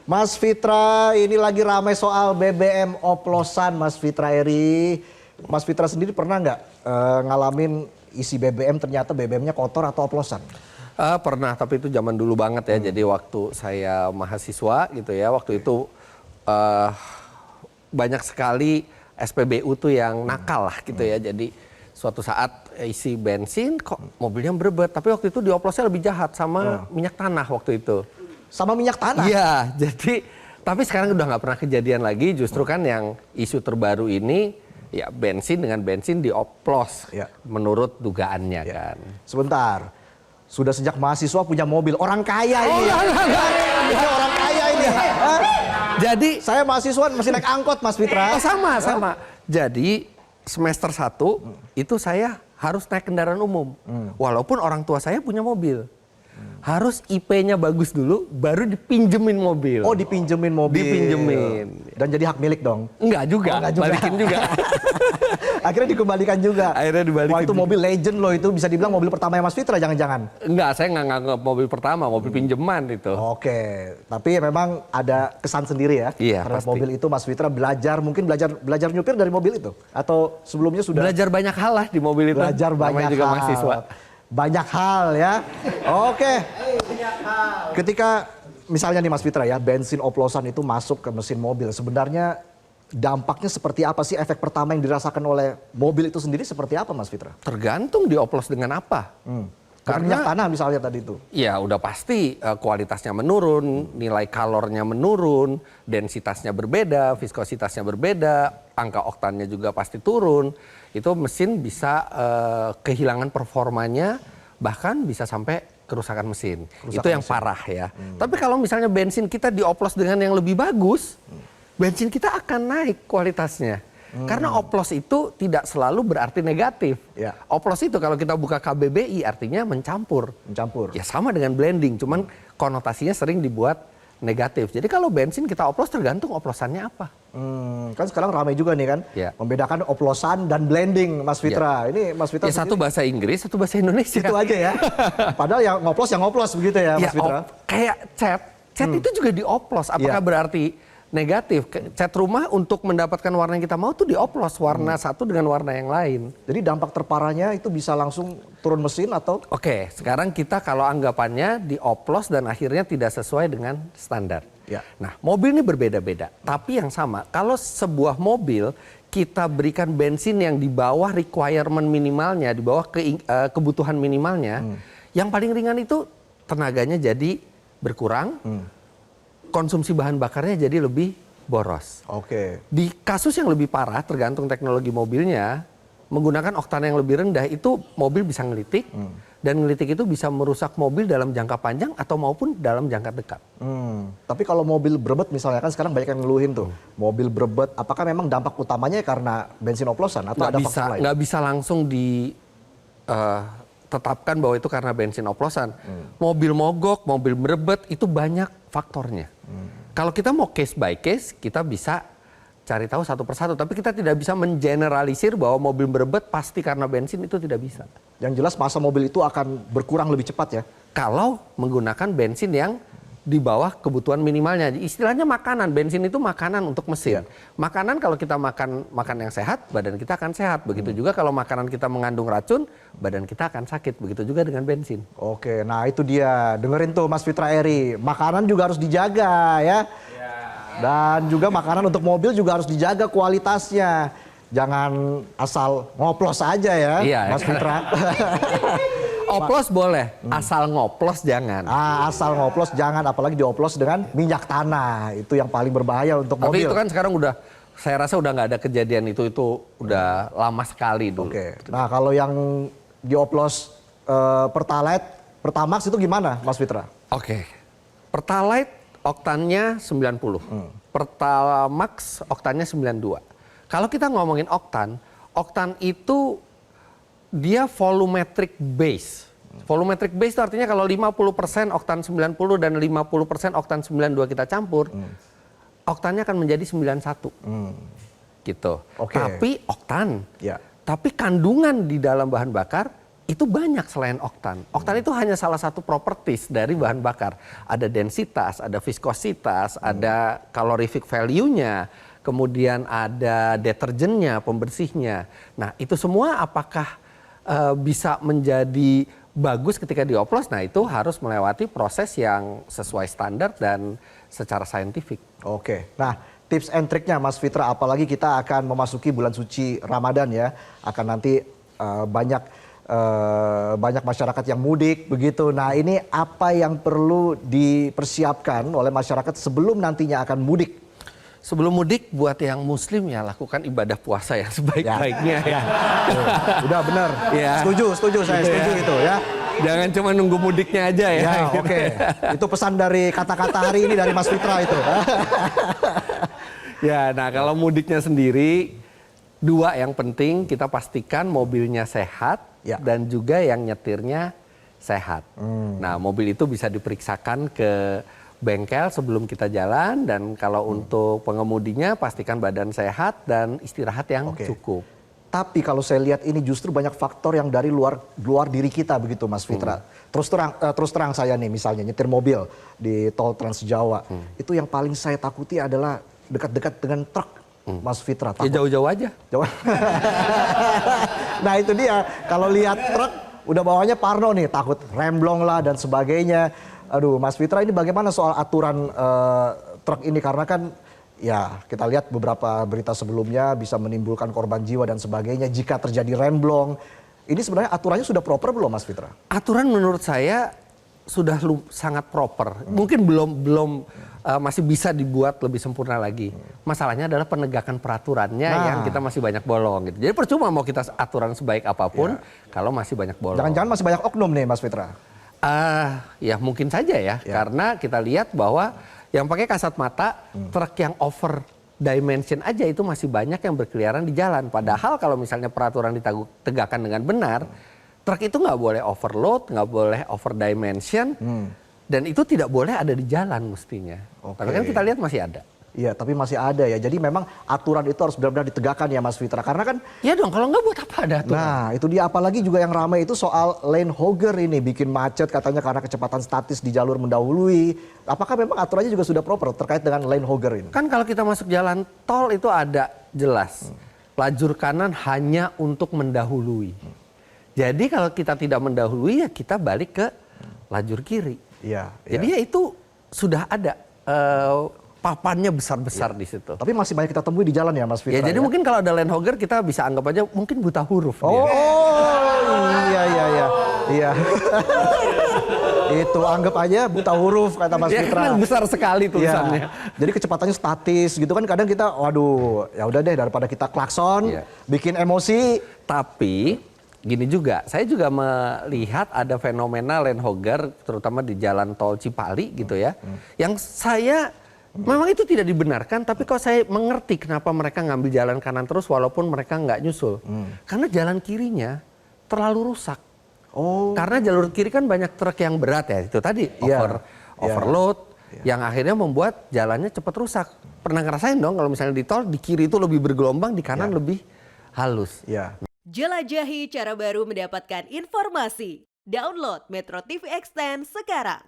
Mas Fitra, ini lagi ramai soal BBM oplosan, Mas Fitra Eri. Mas Fitra sendiri pernah nggak ngalamin isi BBM ternyata BBM-nya kotor atau oplosan? Pernah, tapi itu zaman dulu banget ya. Jadi waktu saya mahasiswa gitu ya, waktu itu banyak sekali SPBU tuh yang nakal lah gitu ya. Jadi suatu saat isi bensin kok mobilnya berebet, tapi waktu itu dioplosnya lebih jahat sama minyak tanah waktu itu. Sama minyak tanah? Iya, jadi tapi sekarang udah nggak pernah kejadian lagi. Justru kan yang isu terbaru ini ya bensin dengan bensin dioplos menurut dugaannya kan. Sebentar, sudah sejak mahasiswa punya mobil, orang kaya ini. Ini orang kaya ini. Jadi saya mahasiswa masih naik angkot, Mas Fitra. Sama. Jadi semester 1 itu saya harus naik kendaraan umum. Walaupun orang tua saya punya mobil. Harus IP-nya bagus dulu, baru dipinjemin mobil. Oh, dipinjemin mobil. Dipinjemin. Dan jadi hak milik dong? Enggak juga, balikin juga. Akhirnya dikembalikan juga? Akhirnya dibalikin. Wah, itu mobil legend loh, itu bisa dibilang mobil pertama Mas Fitra jangan-jangan? Enggak, saya nggak nganggap mobil pertama, mobil pinjeman itu. Oke, tapi memang ada kesan sendiri ya? Iya, terhadap pasti. mobil itu Mas Fitra mungkin belajar nyupir dari mobil itu? Atau sebelumnya sudah? Belajar banyak hal lah di mobil itu. Belajar banyak juga hal. mahasiswa. Banyak hal ya. Oke. Ketika misalnya nih Mas Fitra ya, bensin oplosan itu masuk ke mesin mobil. Sebenarnya dampaknya seperti apa sih? Efek pertama yang dirasakan oleh mobil itu sendiri seperti apa Mas Fitra? Tergantung dioplos dengan apa. Karena minyak tanah misalnya tadi itu. Ya udah pasti kualitasnya menurun, nilai kalornya menurun, densitasnya berbeda, viskositasnya berbeda, angka oktannya juga pasti turun. Itu mesin bisa kehilangan performanya, bahkan bisa sampai kerusakan mesin. Itu yang parah ya. Tapi kalau misalnya bensin kita dioplos dengan yang lebih bagus, bensin kita akan naik kualitasnya. Karena oplos itu tidak selalu berarti negatif. Ya. Oplos itu kalau kita buka KBBI artinya mencampur. Mencampur. Ya sama dengan blending, cuman konotasinya sering dibuat negatif. Jadi kalau bensin kita oplos tergantung oplosannya apa. Kan sekarang ramai juga nih kan, membedakan oplosan dan blending, Mas Fitra. Ini Mas Fitra Ya satu bahasa Inggris, satu bahasa Indonesia. itu aja ya. Padahal yang ngoplos begitu ya, Mas Fitra. Kayak cat itu juga dioplos. Apakah berarti negatif? Cat rumah untuk mendapatkan warna yang kita mau tuh dioplos warna satu dengan warna yang lain. Jadi dampak terparahnya itu bisa langsung turun mesin atau? Oke, sekarang kita kalau anggapannya dioplos dan akhirnya tidak sesuai dengan standar. Ya. Nah, mobil ini berbeda-beda. Tapi yang sama, kalau sebuah mobil kita berikan bensin yang di bawah requirement minimalnya, di bawah kebutuhan minimalnya, yang paling ringan itu tenaganya jadi berkurang, konsumsi bahan bakarnya jadi lebih boros. Oke. Di kasus yang lebih parah, tergantung teknologi mobilnya, menggunakan oktan yang lebih rendah itu mobil bisa ngelitik, dan ngelitik itu bisa merusak mobil dalam jangka panjang atau maupun dalam jangka dekat. Tapi kalau mobil berebet misalnya kan sekarang banyak yang ngeluhin tuh, mobil berebet, apakah memang dampak utamanya karena bensin oplosan atau ada faktor lain? Nggak bisa langsung ditetapkan bahwa itu karena bensin oplosan. Mobil mogok, mobil berebet itu banyak faktornya. Kalau kita mau case by case, kita bisa cari tahu satu persatu. Tapi kita tidak bisa mengeneralisir bahwa mobil berebet pasti karena bensin, itu tidak bisa. Yang jelas masa mobil itu akan berkurang lebih cepat ya? Kalau menggunakan bensin yang di bawah kebutuhan minimalnya. Istilahnya makanan, bensin itu makanan untuk mesin. Makanan kalau kita makan yang sehat, badan kita akan sehat. Begitu juga kalau makanan kita mengandung racun, badan kita akan sakit. Begitu juga dengan bensin. Oke, nah itu dia. Dengerin tuh Mas Fitra Eri, makanan juga harus dijaga ya. Dan juga makanan untuk mobil juga harus dijaga kualitasnya. Jangan asal ngoplos aja ya, Mas Fitra. Oplos boleh, asal ngoplos jangan. Asal ngoplos jangan, apalagi dioplos dengan minyak tanah. Itu yang paling berbahaya untuk mobil. Tapi itu kan sekarang saya rasa udah nggak ada kejadian itu udah lama sekali dulu. Oke. Nah kalau yang dioplos Pertalite, Pertamax itu gimana Mas Fitra? Oke. Pertalite oktannya 90. Pertamax oktannya 92. Kalau kita ngomongin oktan itu dia volumetric base. Volumetric base itu artinya kalau 50% oktan 90 dan 50% oktan 92 kita campur, oktannya akan menjadi 91. Gitu. Oke. Tapi oktan. Ya. Tapi kandungan di dalam bahan bakar itu banyak selain oktan. Oktan itu hanya salah satu properties dari bahan bakar. Ada densitas, ada viskositas, ada calorific value-nya, kemudian ada deterjennya, pembersihnya. Nah, itu semua apakah bisa menjadi bagus ketika dioplos? Nah, itu harus melewati proses yang sesuai standar dan secara saintifik. Oke, nah tips and triknya Mas Fitra, apalagi kita akan memasuki bulan suci Ramadan ya, akan nanti banyak masyarakat yang mudik begitu. Nah ini apa yang perlu dipersiapkan oleh masyarakat sebelum nantinya akan mudik? Sebelum mudik buat yang muslim ya lakukan ibadah puasa yang sebaik-baiknya ya. Udah bener, Ya. setuju saya setuju itu ya. Jangan cuma nunggu mudiknya aja ya. Ya oke, itu pesan dari kata-kata hari ini dari Mas Fitra itu. Ya, nah kalau mudiknya sendiri, dua yang penting kita pastikan mobilnya sehat Ya. dan juga yang nyetirnya sehat. Nah, mobil itu bisa diperiksakan ke bengkel sebelum kita jalan, dan kalau untuk pengemudinya pastikan badan sehat dan istirahat yang Oke. cukup. Tapi kalau saya lihat ini justru banyak faktor yang dari luar diri kita begitu Mas Fitra. Terus terang saya nih misalnya nyetir mobil di tol Trans Jawa. Itu yang paling saya takuti adalah dekat-dekat dengan truk Mas Fitra. Ya jauh-jauh aja. Jauh. Nah itu dia, kalau lihat truk udah bawahnya parno nih, takut remblong lah dan sebagainya. Aduh Mas Fitra, ini bagaimana soal aturan truk ini? Karena kan ya kita lihat beberapa berita sebelumnya bisa menimbulkan korban jiwa dan sebagainya jika terjadi remblong. Ini sebenarnya aturannya sudah proper belum Mas Fitra? Aturan menurut saya sudah sangat proper. Mungkin belum masih bisa dibuat lebih sempurna lagi. Masalahnya adalah penegakan peraturannya yang kita masih banyak bolong gitu. Jadi percuma mau kita aturan sebaik apapun kalau masih banyak bolong. Jangan-jangan masih banyak oknum nih Mas Fitra? Ya mungkin saja ya, karena kita lihat bahwa yang pakai kasat mata, truk yang over dimension aja itu masih banyak yang berkeliaran di jalan. Padahal kalau misalnya peraturan ditegakkan dengan benar, truk itu nggak boleh overload, nggak boleh over dimension, dan itu tidak boleh ada di jalan mestinya. Tapi kan kita lihat masih ada. Iya, tapi masih ada ya. Jadi memang aturan itu harus benar-benar ditegakkan ya Mas Fitra. Karena kan Ya dong, kalau nggak buat apa ada aturan? nah, itu dia, apalagi juga yang ramai itu soal lane hogger ini, bikin macet katanya karena kecepatan statis di jalur mendahului. Apakah memang aturannya juga sudah proper terkait dengan lane hogger ini? Kan kalau kita masuk jalan tol itu ada jelas. Lajur kanan hanya untuk mendahului. Jadi kalau kita tidak mendahului ya kita balik ke lajur kiri. Iya. Jadi ya itu sudah ada papannya besar-besar di situ. Tapi masih banyak kita temui di jalan ya Mas Fitra. Ya jadi mungkin kalau ada lane hogger kita bisa anggap aja mungkin buta huruf Oh, dia. iya. Itu anggap aja buta huruf kata Mas Ya Fitra. kan besar sekali tulisannya. Iya. Jadi kecepatannya statis gitu kan, kadang kita waduh ya udah deh daripada kita klakson, Iya. bikin emosi. Tapi gini juga, saya juga melihat ada fenomena lane hogger terutama di jalan tol Cipali gitu ya. Yang saya memang itu tidak dibenarkan, tapi kok saya mengerti kenapa mereka ngambil jalan kanan terus walaupun mereka nggak nyusul. Karena jalan kirinya terlalu rusak. Oh. Karena jalur kiri kan banyak truk yang berat ya, itu tadi Iya. overload, yang akhirnya membuat jalannya cepat rusak. Pernah ngerasain dong kalau misalnya di tol, di kiri itu lebih bergelombang, di kanan lebih halus. Iya. Jelajahi cara baru mendapatkan informasi. Download Metro TV Extend sekarang.